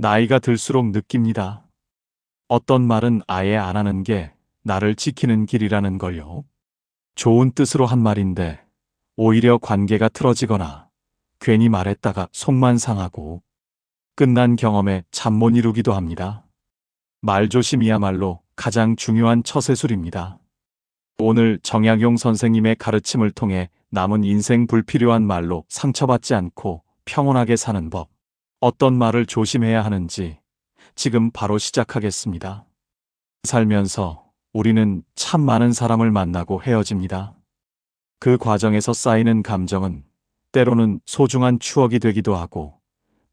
나이가 들수록 느낍니다. 어떤 말은 아예 안 하는 게 나를 지키는 길이라는 걸요. 좋은 뜻으로 한 말인데 오히려 관계가 틀어지거나 괜히 말했다가 속만 상하고 끝난 경험에 잠 못 이루기도 합니다. 말조심이야말로 가장 중요한 처세술입니다. 오늘 정약용 선생님의 가르침을 통해 남은 인생 불필요한 말로 상처받지 않고 평온하게 사는 법, 어떤 말을 조심해야 하는지 지금 바로 시작하겠습니다. 살면서 우리는 참 많은 사람을 만나고 헤어집니다. 그 과정에서 쌓이는 감정은 때로는 소중한 추억이 되기도 하고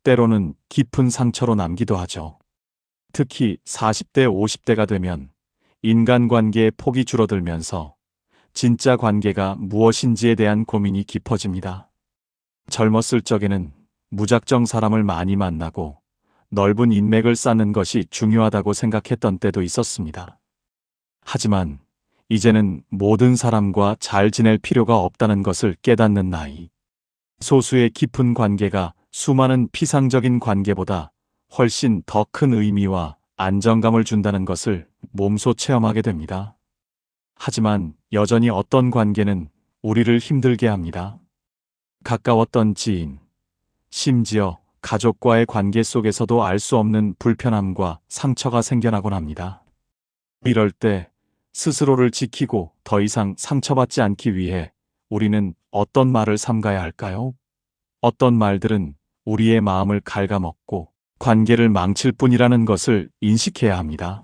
때로는 깊은 상처로 남기도 하죠. 특히 40대, 50대가 되면 인간관계의 폭이 줄어들면서 진짜 관계가 무엇인지에 대한 고민이 깊어집니다. 젊었을 적에는 무작정 사람을 많이 만나고 넓은 인맥을 쌓는 것이 중요하다고 생각했던 때도 있었습니다. 하지만 이제는 모든 사람과 잘 지낼 필요가 없다는 것을 깨닫는 나이. 소수의 깊은 관계가 수많은 피상적인 관계보다 훨씬 더 큰 의미와 안정감을 준다는 것을 몸소 체험하게 됩니다. 하지만 여전히 어떤 관계는 우리를 힘들게 합니다. 가까웠던 지인, 심지어 가족과의 관계 속에서도 알 수 없는 불편함과 상처가 생겨나곤 합니다. 이럴 때 스스로를 지키고 더 이상 상처받지 않기 위해 우리는 어떤 말을 삼가야 할까요? 어떤 말들은 우리의 마음을 갉아먹고 관계를 망칠 뿐이라는 것을 인식해야 합니다.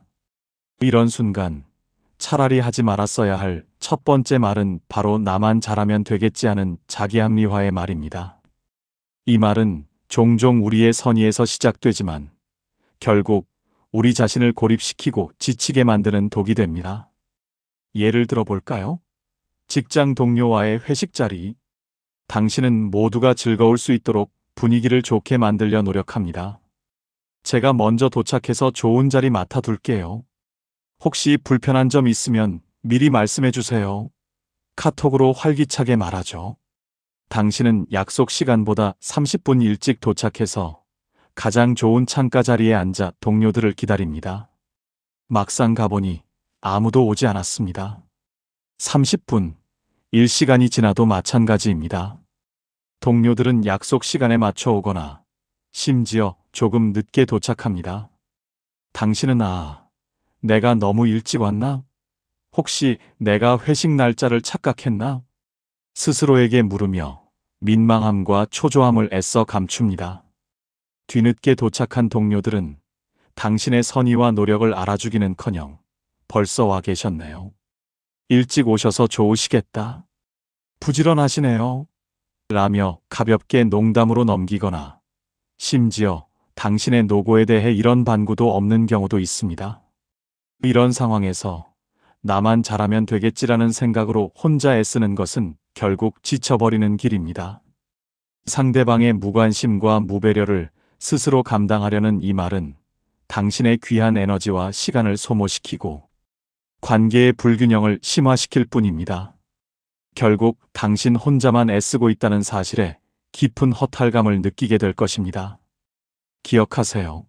이런 순간 차라리 하지 말았어야 할 첫 번째 말은 바로 나만 잘하면 되겠지 하는 자기합리화의 말입니다. 이 말은 종종 우리의 선의에서 시작되지만 결국 우리 자신을 고립시키고 지치게 만드는 독이 됩니다. 예를 들어 볼까요? 직장 동료와의 회식 자리. 당신은 모두가 즐거울 수 있도록 분위기를 좋게 만들려 노력합니다. 제가 먼저 도착해서 좋은 자리 맡아둘게요. 혹시 불편한 점 있으면 미리 말씀해 주세요. 카톡으로 활기차게 말하죠. 당신은 약속 시간보다 30분 일찍 도착해서 가장 좋은 창가 자리에 앉아 동료들을 기다립니다. 막상 가보니 아무도 오지 않았습니다. 30분, 일 시간이 지나도 마찬가지입니다. 동료들은 약속 시간에 맞춰 오거나 심지어 조금 늦게 도착합니다. 당신은 내가 너무 일찍 왔나? 혹시 내가 회식 날짜를 착각했나? 스스로에게 물으며 민망함과 초조함을 애써 감춥니다. 뒤늦게 도착한 동료들은 당신의 선의와 노력을 알아주기는커녕 벌써 와 계셨네요. 일찍 오셔서 좋으시겠다. 부지런하시네요. 라며 가볍게 농담으로 넘기거나 심지어 당신의 노고에 대해 이런 반구도 없는 경우도 있습니다. 이런 상황에서 나만 잘하면 되겠지라는 생각으로 혼자 애쓰는 것은 결국 지쳐버리는 길입니다. 상대방의 무관심과 무배려를 스스로 감당하려는 이 말은 당신의 귀한 에너지와 시간을 소모시키고 관계의 불균형을 심화시킬 뿐입니다. 결국 당신 혼자만 애쓰고 있다는 사실에 깊은 허탈감을 느끼게 될 것입니다. 기억하세요.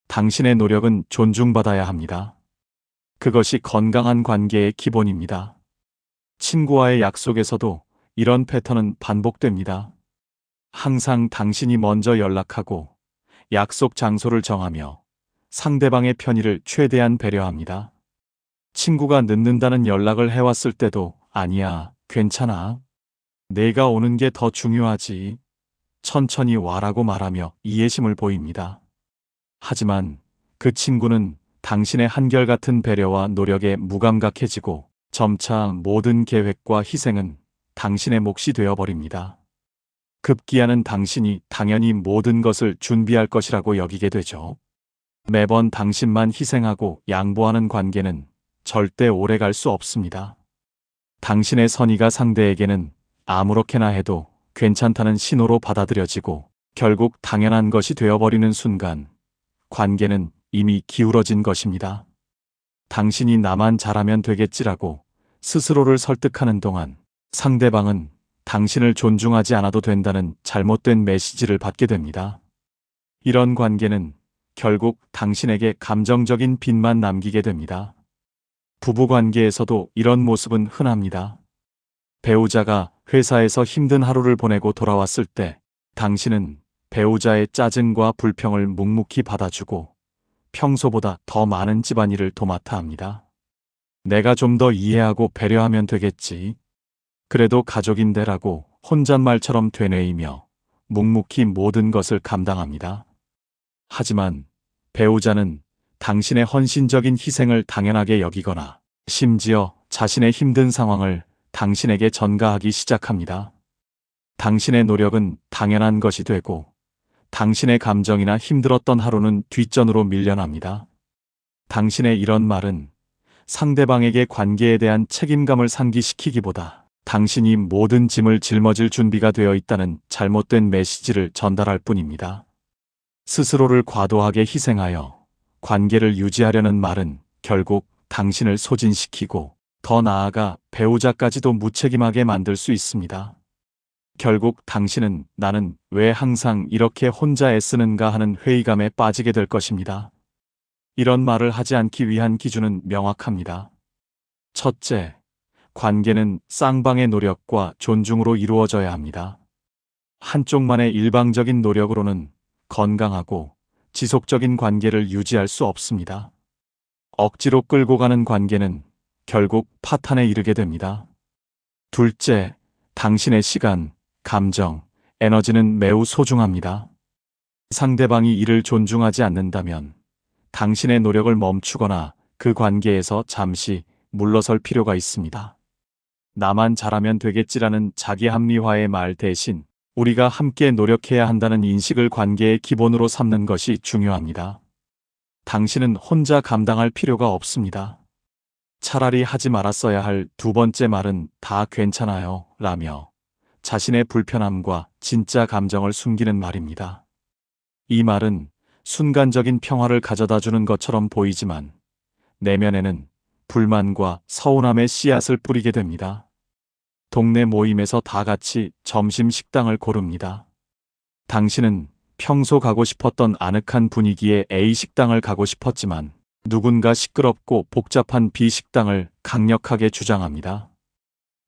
당신의 노력은 존중받아야 합니다. 그것이 건강한 관계의 기본입니다. 친구와의 약속에서도 이런 패턴은 반복됩니다. 항상 당신이 먼저 연락하고 약속 장소를 정하며 상대방의 편의를 최대한 배려합니다. 친구가 늦는다는 연락을 해왔을 때도 아니야, 괜찮아. 내가 오는 게 더 중요하지. 천천히 와라고 말하며 이해심을 보입니다. 하지만 그 친구는 당신의 한결같은 배려와 노력에 무감각해지고 점차 모든 계획과 희생은 당신의 몫이 되어버립니다. 급기야는 당신이 당연히 모든 것을 준비할 것이라고 여기게 되죠. 매번 당신만 희생하고 양보하는 관계는 절대 오래 갈 수 없습니다. 당신의 선의가 상대에게는 아무렇게나 해도 괜찮다는 신호로 받아들여지고 결국 당연한 것이 되어버리는 순간 관계는 이미 기울어진 것입니다. 당신이 나만 잘하면 되겠지라고 스스로를 설득하는 동안 상대방은 당신을 존중하지 않아도 된다는 잘못된 메시지를 받게 됩니다. 이런 관계는 결국 당신에게 감정적인 빚만 남기게 됩니다. 부부관계에서도 이런 모습은 흔합니다. 배우자가 회사에서 힘든 하루를 보내고 돌아왔을 때 당신은 배우자의 짜증과 불평을 묵묵히 받아주고 평소보다 더 많은 집안일을 도맡아 합니다. 내가 좀 더 이해하고 배려하면 되겠지. 그래도 가족인데라고 혼잣말처럼 되뇌이며 묵묵히 모든 것을 감당합니다. 하지만 배우자는 당신의 헌신적인 희생을 당연하게 여기거나 심지어 자신의 힘든 상황을 당신에게 전가하기 시작합니다. 당신의 노력은 당연한 것이 되고 당신의 감정이나 힘들었던 하루는 뒷전으로 밀려납니다. 당신의 이런 말은 상대방에게 관계에 대한 책임감을 상기시키기보다 당신이 모든 짐을 짊어질 준비가 되어 있다는 잘못된 메시지를 전달할 뿐입니다. 스스로를 과도하게 희생하여 관계를 유지하려는 말은 결국 당신을 소진시키고 더 나아가 배우자까지도 무책임하게 만들 수 있습니다. 결국 당신은 나는 왜 항상 이렇게 혼자 애쓰는가 하는 회의감에 빠지게 될 것입니다. 이런 말을 하지 않기 위한 기준은 명확합니다. 첫째, 관계는 쌍방의 노력과 존중으로 이루어져야 합니다. 한쪽만의 일방적인 노력으로는 건강하고 지속적인 관계를 유지할 수 없습니다. 억지로 끌고 가는 관계는 결국 파탄에 이르게 됩니다. 둘째, 당신의 시간, 감정, 에너지는 매우 소중합니다. 상대방이 이를 존중하지 않는다면 당신의 노력을 멈추거나 그 관계에서 잠시 물러설 필요가 있습니다. 나만 잘하면 되겠지라는 자기 합리화의 말 대신 우리가 함께 노력해야 한다는 인식을 관계의 기본으로 삼는 것이 중요합니다. 당신은 혼자 감당할 필요가 없습니다. 차라리 하지 말았어야 할 두 번째 말은 다 괜찮아요 라며 자신의 불편함과 진짜 감정을 숨기는 말입니다. 이 말은 순간적인 평화를 가져다 주는 것처럼 보이지만 내면에는 불만과 서운함의 씨앗을 뿌리게 됩니다. 동네 모임에서 다 같이 점심 식당을 고릅니다. 당신은 평소 가고 싶었던 아늑한 분위기의 A 식당을 가고 싶었지만 누군가 시끄럽고 복잡한 B 식당을 강력하게 주장합니다.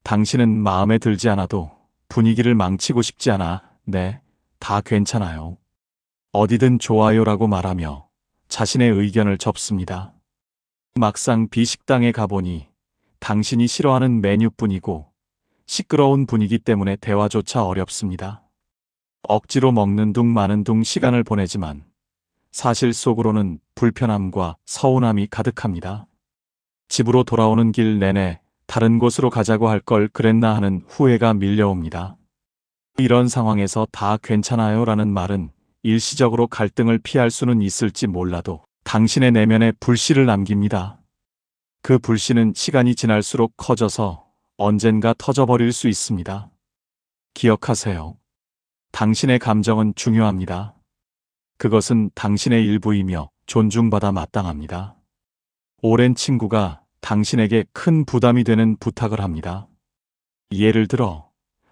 당신은 마음에 들지 않아도 분위기를 망치고 싶지 않아 네, 다 괜찮아요. 어디든 좋아요라고 말하며 자신의 의견을 접습니다. 막상 B 식당에 가보니 당신이 싫어하는 메뉴뿐이고 시끄러운 분위기 때문에 대화조차 어렵습니다. 억지로 먹는 둥 마는 둥 시간을 보내지만 사실 속으로는 불편함과 서운함이 가득합니다. 집으로 돌아오는 길 내내 다른 곳으로 가자고 할 걸 그랬나 하는 후회가 밀려옵니다. 이런 상황에서 다 괜찮아요 라는 말은 일시적으로 갈등을 피할 수는 있을지 몰라도 당신의 내면에 불씨를 남깁니다. 그 불씨는 시간이 지날수록 커져서 언젠가 터져버릴 수 있습니다. 기억하세요. 당신의 감정은 중요합니다. 그것은 당신의 일부이며 존중받아 마땅합니다. 오랜 친구가 당신에게 큰 부담이 되는 부탁을 합니다. 예를 들어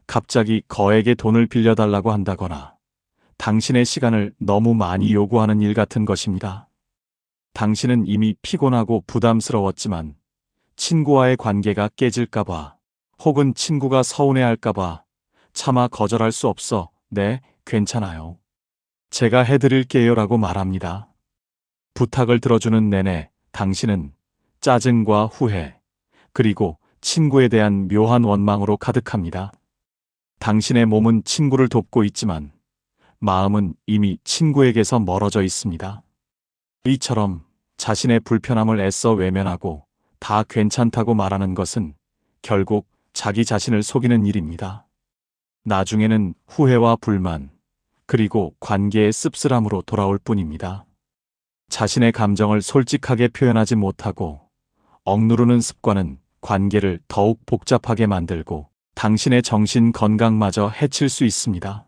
갑자기 거액의 돈을 빌려달라고 한다거나 당신의 시간을 너무 많이 요구하는 일 같은 것입니다. 당신은 이미 피곤하고 부담스러웠지만 친구와의 관계가 깨질까봐 혹은 친구가 서운해할까봐 차마 거절할 수 없어 네, 괜찮아요. 제가 해드릴게요 라고 말합니다. 부탁을 들어주는 내내 당신은 짜증과 후회, 그리고 친구에 대한 묘한 원망으로 가득합니다. 당신의 몸은 친구를 돕고 있지만 마음은 이미 친구에게서 멀어져 있습니다. 이처럼 자신의 불편함을 애써 외면하고 다 괜찮다고 말하는 것은 결국 자기 자신을 속이는 일입니다. 나중에는 후회와 불만, 그리고 관계의 씁쓸함으로 돌아올 뿐입니다. 자신의 감정을 솔직하게 표현하지 못하고 억누르는 습관은 관계를 더욱 복잡하게 만들고 당신의 정신 건강마저 해칠 수 있습니다.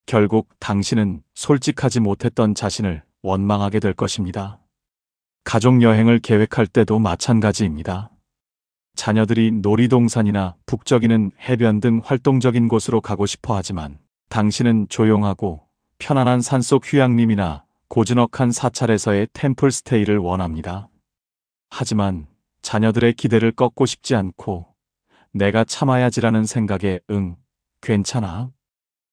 결국 당신은 솔직하지 못했던 자신을 원망하게 될 것입니다. 가족 여행을 계획할 때도 마찬가지입니다. 자녀들이 놀이동산이나 북적이는 해변 등 활동적인 곳으로 가고 싶어 하지만 당신은 조용하고 편안한 산속 휴양림이나 고즈넉한 사찰에서의 템플 스테이를 원합니다. 하지만 자녀들의 기대를 꺾고 싶지 않고 내가 참아야지라는 생각에 괜찮아.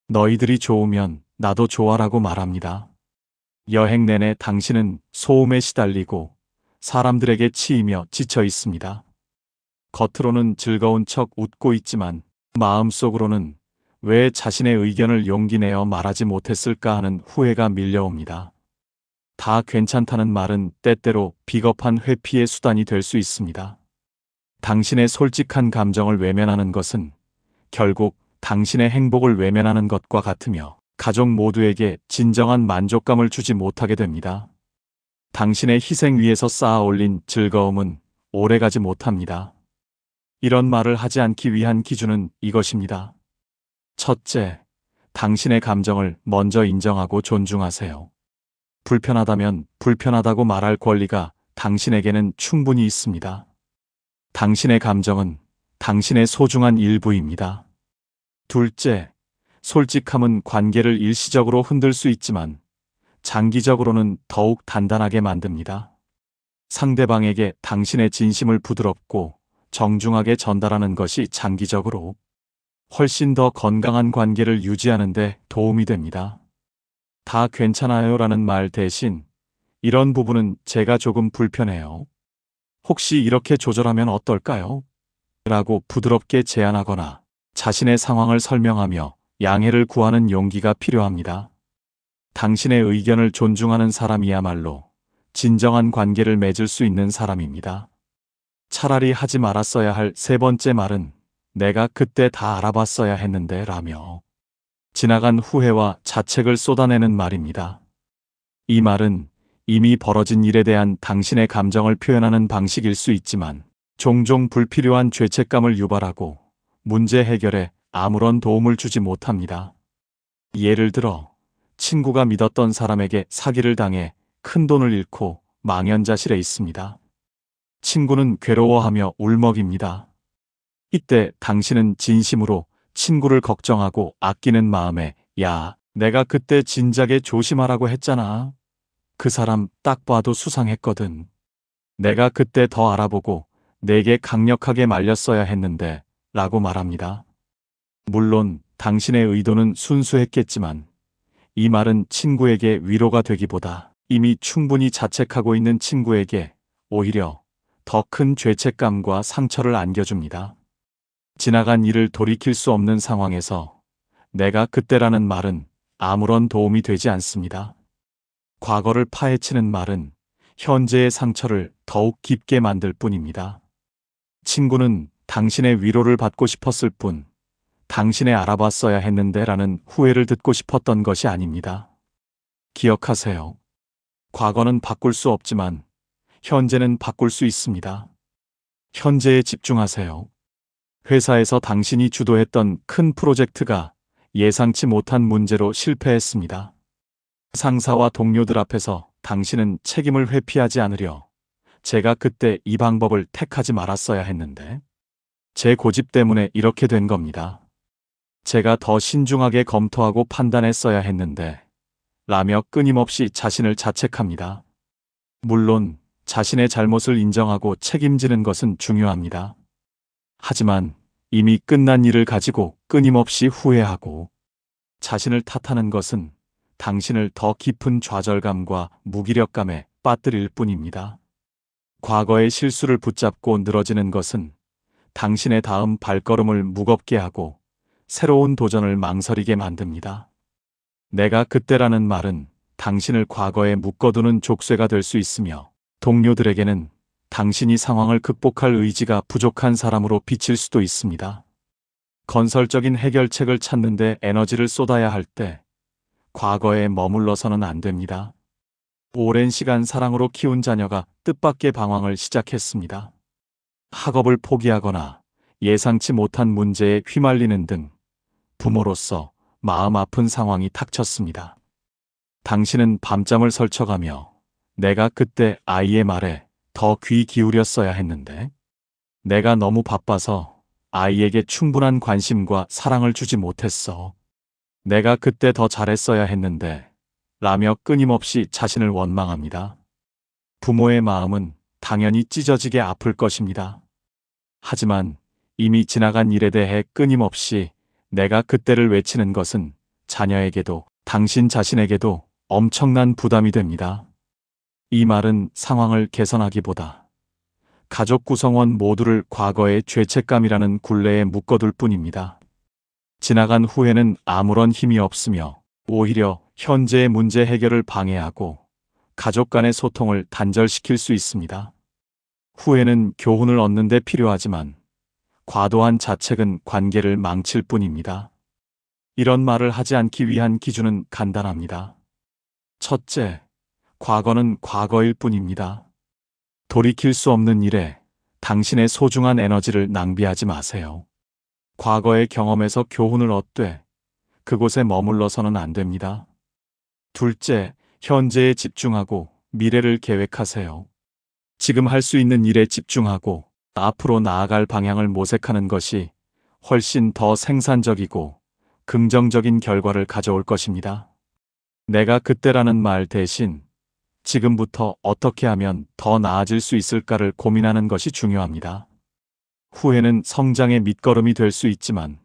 너희들이 좋으면 나도 좋아라고 말합니다. 여행 내내 당신은 소음에 시달리고 사람들에게 치이며 지쳐 있습니다. 겉으로는 즐거운 척 웃고 있지만 마음속으로는 왜 자신의 의견을 용기 내어 말하지 못했을까 하는 후회가 밀려옵니다. 다 괜찮다는 말은 때때로 비겁한 회피의 수단이 될 수 있습니다. 당신의 솔직한 감정을 외면하는 것은 결국 당신의 행복을 외면하는 것과 같으며 가족 모두에게 진정한 만족감을 주지 못하게 됩니다. 당신의 희생 위에서 쌓아 올린 즐거움은 오래가지 못합니다. 이런 말을 하지 않기 위한 기준은 이것입니다. 첫째, 당신의 감정을 먼저 인정하고 존중하세요. 불편하다면 불편하다고 말할 권리가 당신에게는 충분히 있습니다. 당신의 감정은 당신의 소중한 일부입니다. 둘째, 솔직함은 관계를 일시적으로 흔들 수 있지만 장기적으로는 더욱 단단하게 만듭니다. 상대방에게 당신의 진심을 부드럽고 정중하게 전달하는 것이 장기적으로 훨씬 더 건강한 관계를 유지하는 데 도움이 됩니다. 다 괜찮아요라는 말 대신 이런 부분은 제가 조금 불편해요. 혹시 이렇게 조절하면 어떨까요? 라고 부드럽게 제안하거나 자신의 상황을 설명하며 양해를 구하는 용기가 필요합니다. 당신의 의견을 존중하는 사람이야말로 진정한 관계를 맺을 수 있는 사람입니다. 차라리 하지 말았어야 할 세 번째 말은 내가 그때 다 알아봤어야 했는데 라며 지나간 후회와 자책을 쏟아내는 말입니다. 이 말은 이미 벌어진 일에 대한 당신의 감정을 표현하는 방식일 수 있지만 종종 불필요한 죄책감을 유발하고 문제 해결에 아무런 도움을 주지 못합니다. 예를 들어 친구가 믿었던 사람에게 사기를 당해 큰돈을 잃고 망연자실해 있습니다. 친구는 괴로워하며 울먹입니다. 이때 당신은 진심으로 친구를 걱정하고 아끼는 마음에 야, 내가 그때 진작에 조심하라고 했잖아. 그 사람 딱 봐도 수상했거든. 내가 그때 더 알아보고 내게 강력하게 말렸어야 했는데 라고 말합니다. 물론 당신의 의도는 순수했겠지만 이 말은 친구에게 위로가 되기보다 이미 충분히 자책하고 있는 친구에게 오히려 더 큰 죄책감과 상처를 안겨줍니다. 지나간 일을 돌이킬 수 없는 상황에서 내가 그때라는 말은 아무런 도움이 되지 않습니다. 과거를 파헤치는 말은 현재의 상처를 더욱 깊게 만들 뿐입니다. 친구는 당신의 위로를 받고 싶었을 뿐 당신의 알아봤어야 했는데 라는 후회를 듣고 싶었던 것이 아닙니다. 기억하세요. 과거는 바꿀 수 없지만 현재는 바꿀 수 있습니다. 현재에 집중하세요. 회사에서 당신이 주도했던 큰 프로젝트가 예상치 못한 문제로 실패했습니다. 상사와 동료들 앞에서 당신은 책임을 회피하지 않으려 제가 그때 이 방법을 택하지 말았어야 했는데 제 고집 때문에 이렇게 된 겁니다. 제가 더 신중하게 검토하고 판단했어야 했는데 라며 끊임없이 자신을 자책합니다. 물론 자신의 잘못을 인정하고 책임지는 것은 중요합니다. 하지만 이미 끝난 일을 가지고 끊임없이 후회하고 자신을 탓하는 것은 당신을 더 깊은 좌절감과 무기력감에 빠뜨릴 뿐입니다. 과거의 실수를 붙잡고 늘어지는 것은 당신의 다음 발걸음을 무겁게 하고 새로운 도전을 망설이게 만듭니다. 내가 그때라는 말은 당신을 과거에 묶어두는 족쇄가 될 수 있으며 동료들에게는 당신이 상황을 극복할 의지가 부족한 사람으로 비칠 수도 있습니다. 건설적인 해결책을 찾는데 에너지를 쏟아야 할 때 과거에 머물러서는 안 됩니다. 오랜 시간 사랑으로 키운 자녀가 뜻밖의 방황을 시작했습니다. 학업을 포기하거나 예상치 못한 문제에 휘말리는 등 부모로서 마음 아픈 상황이 닥쳤습니다. 당신은 밤잠을 설쳐가며 내가 그때 아이의 말에 더 귀 기울였어야 했는데 내가 너무 바빠서 아이에게 충분한 관심과 사랑을 주지 못했어. 내가 그때 더 잘했어야 했는데 라며 끊임없이 자신을 원망합니다. 부모의 마음은 당연히 찢어지게 아플 것입니다. 하지만 이미 지나간 일에 대해 끊임없이 내가 그때를 외치는 것은 자녀에게도 당신 자신에게도 엄청난 부담이 됩니다. 이 말은 상황을 개선하기보다 가족 구성원 모두를 과거의 죄책감이라는 굴레에 묶어둘 뿐입니다. 지나간 후회는 아무런 힘이 없으며 오히려 현재의 문제 해결을 방해하고 가족 간의 소통을 단절시킬 수 있습니다. 후회는 교훈을 얻는 데 필요하지만 과도한 자책은 관계를 망칠 뿐입니다. 이런 말을 하지 않기 위한 기준은 간단합니다. 첫째, 과거는 과거일 뿐입니다. 돌이킬 수 없는 일에 당신의 소중한 에너지를 낭비하지 마세요. 과거의 경험에서 교훈을 얻되 그곳에 머물러서는 안 됩니다. 둘째, 현재에 집중하고 미래를 계획하세요. 지금 할 수 있는 일에 집중하고 앞으로 나아갈 방향을 모색하는 것이 훨씬 더 생산적이고 긍정적인 결과를 가져올 것입니다. 내가 그때라는 말 대신 지금부터 어떻게 하면 더 나아질 수 있을까를 고민하는 것이 중요합니다. 후회는 성장의 밑거름이 될 수 있지만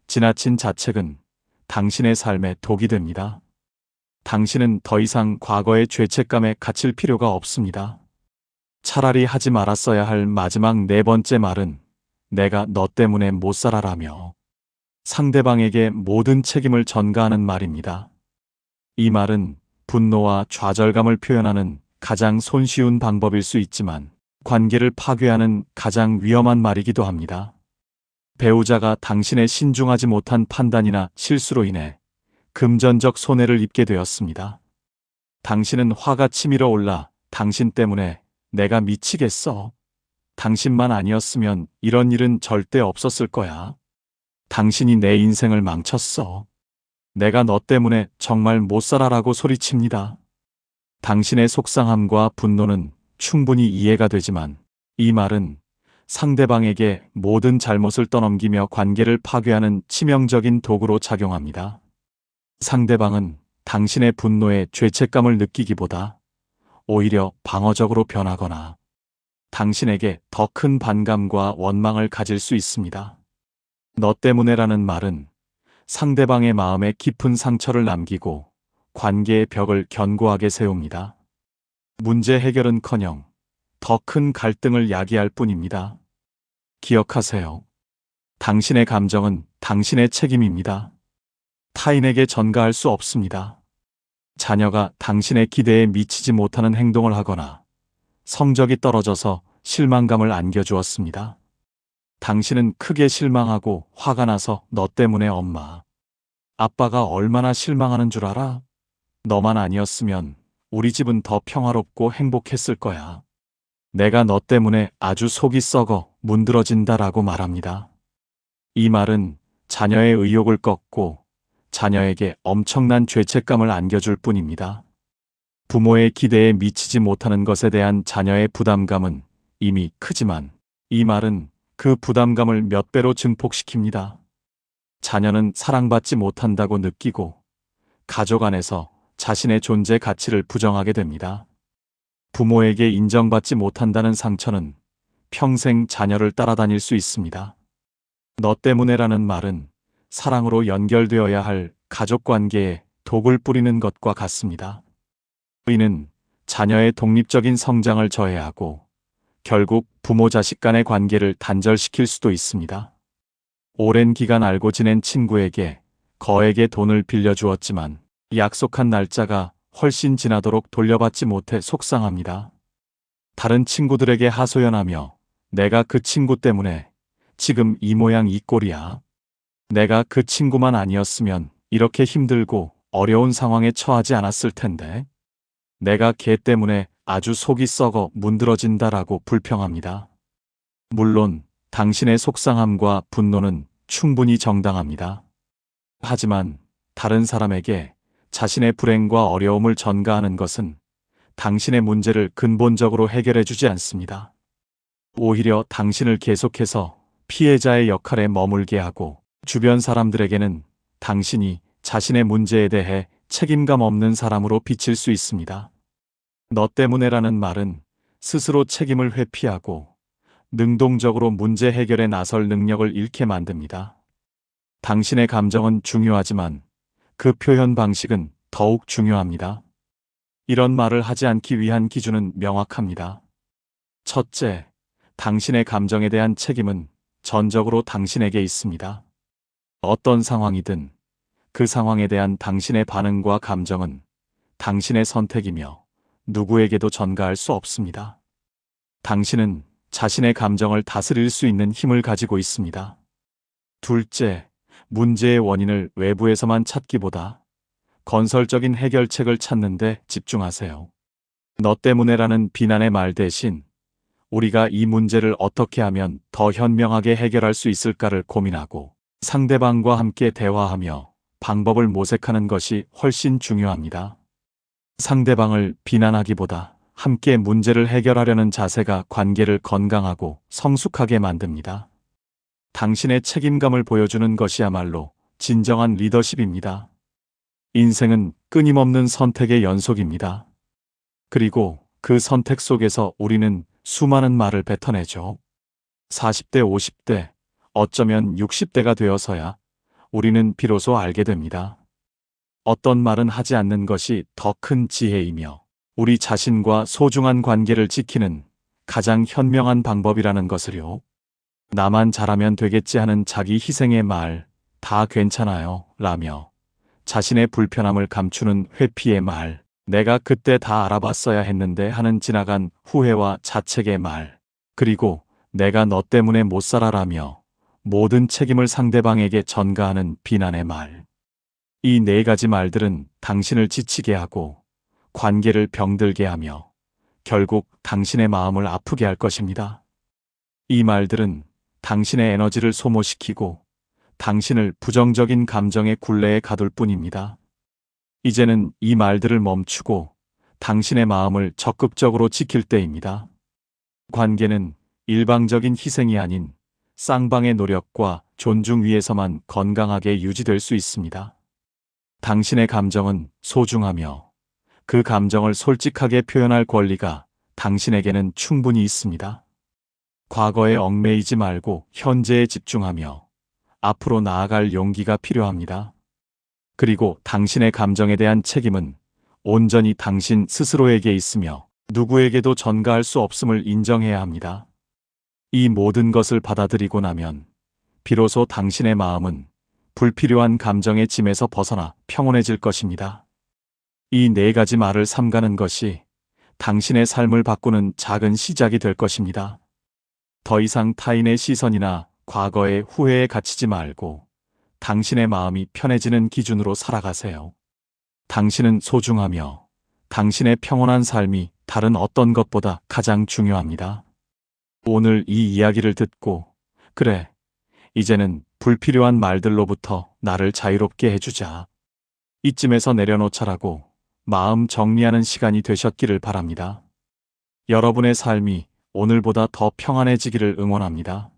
지나친 자책은 당신의 삶에 독이 됩니다. 당신은 더 이상 과거의 죄책감에 갇힐 필요가 없습니다. 차라리 하지 말았어야 할 마지막 네 번째 말은 내가 너 때문에 못 살아라며 상대방에게 모든 책임을 전가하는 말입니다. 이 말은 분노와 좌절감을 표현하는 가장 손쉬운 방법일 수 있지만 관계를 파괴하는 가장 위험한 말이기도 합니다. 배우자가 당신의 신중하지 못한 판단이나 실수로 인해 금전적 손해를 입게 되었습니다. 당신은 화가 치밀어 올라 당신 때문에 내가 미치겠어. 당신만 아니었으면 이런 일은 절대 없었을 거야. 당신이 내 인생을 망쳤어. 내가 너 때문에 정말 못 살아라고 소리칩니다. 당신의 속상함과 분노는 충분히 이해가 되지만 이 말은 상대방에게 모든 잘못을 떠넘기며 관계를 파괴하는 치명적인 도구로 작용합니다. 상대방은 당신의 분노에 죄책감을 느끼기보다 오히려 방어적으로 변하거나 당신에게 더 큰 반감과 원망을 가질 수 있습니다. 너 때문에라는 말은 상대방의 마음에 깊은 상처를 남기고 관계의 벽을 견고하게 세웁니다. 문제 해결은커녕 더 큰 갈등을 야기할 뿐입니다. 기억하세요. 당신의 감정은 당신의 책임입니다. 타인에게 전가할 수 없습니다. 자녀가 당신의 기대에 미치지 못하는 행동을 하거나 성적이 떨어져서 실망감을 안겨주었습니다. 당신은 크게 실망하고 화가 나서 너 때문에 엄마, 아빠가 얼마나 실망하는 줄 알아? 너만 아니었으면 우리 집은 더 평화롭고 행복했을 거야. 내가 너 때문에 아주 속이 썩어 문드러진다라고 말합니다. 이 말은 자녀의 의욕을 꺾고 자녀에게 엄청난 죄책감을 안겨줄 뿐입니다. 부모의 기대에 미치지 못하는 것에 대한 자녀의 부담감은 이미 크지만 이 말은 그 부담감을 몇 배로 증폭시킵니다. 자녀는 사랑받지 못한다고 느끼고 가족 안에서 자신의 존재 가치를 부정하게 됩니다. 부모에게 인정받지 못한다는 상처는 평생 자녀를 따라다닐 수 있습니다. 너 때문에라는 말은 사랑으로 연결되어야 할 가족 관계에 독을 뿌리는 것과 같습니다. 이는 자녀의 독립적인 성장을 저해하고 결국 부모 자식 간의 관계를 단절시킬 수도 있습니다. 오랜 기간 알고 지낸 친구에게 거액의 돈을 빌려주었지만 약속한 날짜가 훨씬 지나도록 돌려받지 못해 속상합니다. 다른 친구들에게 하소연하며 내가 그 친구 때문에 지금 이 모양 이 꼴이야. 내가 그 친구만 아니었으면 이렇게 힘들고 어려운 상황에 처하지 않았을 텐데. 내가 걔 때문에 아주 속이 썩어 문드러진다라고 불평합니다. 물론 당신의 속상함과 분노는 충분히 정당합니다. 하지만 다른 사람에게 자신의 불행과 어려움을 전가하는 것은 당신의 문제를 근본적으로 해결해 주지 않습니다. 오히려 당신을 계속해서 피해자의 역할에 머물게 하고 주변 사람들에게는 당신이 자신의 문제에 대해 책임감 없는 사람으로 비칠 수 있습니다. 너 때문에라는 말은 스스로 책임을 회피하고 능동적으로 문제 해결에 나설 능력을 잃게 만듭니다. 당신의 감정은 중요하지만 그 표현 방식은 더욱 중요합니다. 이런 말을 하지 않기 위한 기준은 명확합니다. 첫째, 당신의 감정에 대한 책임은 전적으로 당신에게 있습니다. 어떤 상황이든 그 상황에 대한 당신의 반응과 감정은 당신의 선택이며 누구에게도 전가할 수 없습니다. 당신은 자신의 감정을 다스릴 수 있는 힘을 가지고 있습니다. 둘째, 문제의 원인을 외부에서만 찾기보다 건설적인 해결책을 찾는 데 집중하세요. 너 때문에라는 비난의 말 대신 우리가 이 문제를 어떻게 하면 더 현명하게 해결할 수 있을까를 고민하고 상대방과 함께 대화하며 방법을 모색하는 것이 훨씬 중요합니다. 상대방을 비난하기보다 함께 문제를 해결하려는 자세가 관계를 건강하고 성숙하게 만듭니다. 당신의 책임감을 보여주는 것이야말로 진정한 리더십입니다. 인생은 끊임없는 선택의 연속입니다. 그리고 그 선택 속에서 우리는 수많은 말을 뱉어내죠. 40대, 50대, 어쩌면 60대가 되어서야 우리는 비로소 알게 됩니다. 어떤 말은 하지 않는 것이 더 큰 지혜이며 우리 자신과 소중한 관계를 지키는 가장 현명한 방법이라는 것을요. 나만 잘하면 되겠지 하는 자기 희생의 말, 다 괜찮아요, 라며 자신의 불편함을 감추는 회피의 말, 내가 그때 다 알아봤어야 했는데 하는 지나간 후회와 자책의 말, 그리고 내가 너 때문에 못 살아라며 모든 책임을 상대방에게 전가하는 비난의 말. 이 네 가지 말들은 당신을 지치게 하고 관계를 병들게 하며 결국 당신의 마음을 아프게 할 것입니다. 이 말들은 당신의 에너지를 소모시키고 당신을 부정적인 감정의 굴레에 가둘 뿐입니다. 이제는 이 말들을 멈추고 당신의 마음을 적극적으로 지킬 때입니다. 관계는 일방적인 희생이 아닌 쌍방의 노력과 존중 위에서만 건강하게 유지될 수 있습니다. 당신의 감정은 소중하며 그 감정을 솔직하게 표현할 권리가 당신에게는 충분히 있습니다. 과거에 얽매이지 말고 현재에 집중하며 앞으로 나아갈 용기가 필요합니다. 그리고 당신의 감정에 대한 책임은 온전히 당신 스스로에게 있으며 누구에게도 전가할 수 없음을 인정해야 합니다. 이 모든 것을 받아들이고 나면 비로소 당신의 마음은 불필요한 감정의 짐에서 벗어나 평온해질 것입니다. 이 네 가지 말을 삼가는 것이 당신의 삶을 바꾸는 작은 시작이 될 것입니다. 더 이상 타인의 시선이나 과거의 후회에 갇히지 말고 당신의 마음이 편해지는 기준으로 살아가세요. 당신은 소중하며 당신의 평온한 삶이 다른 어떤 것보다 가장 중요합니다. 오늘 이 이야기를 듣고 그래, 이제는 불필요한 말들로부터 나를 자유롭게 해주자. 이쯤에서 내려놓자라고 마음 정리하는 시간이 되셨기를 바랍니다. 여러분의 삶이 오늘보다 더 평안해지기를 응원합니다.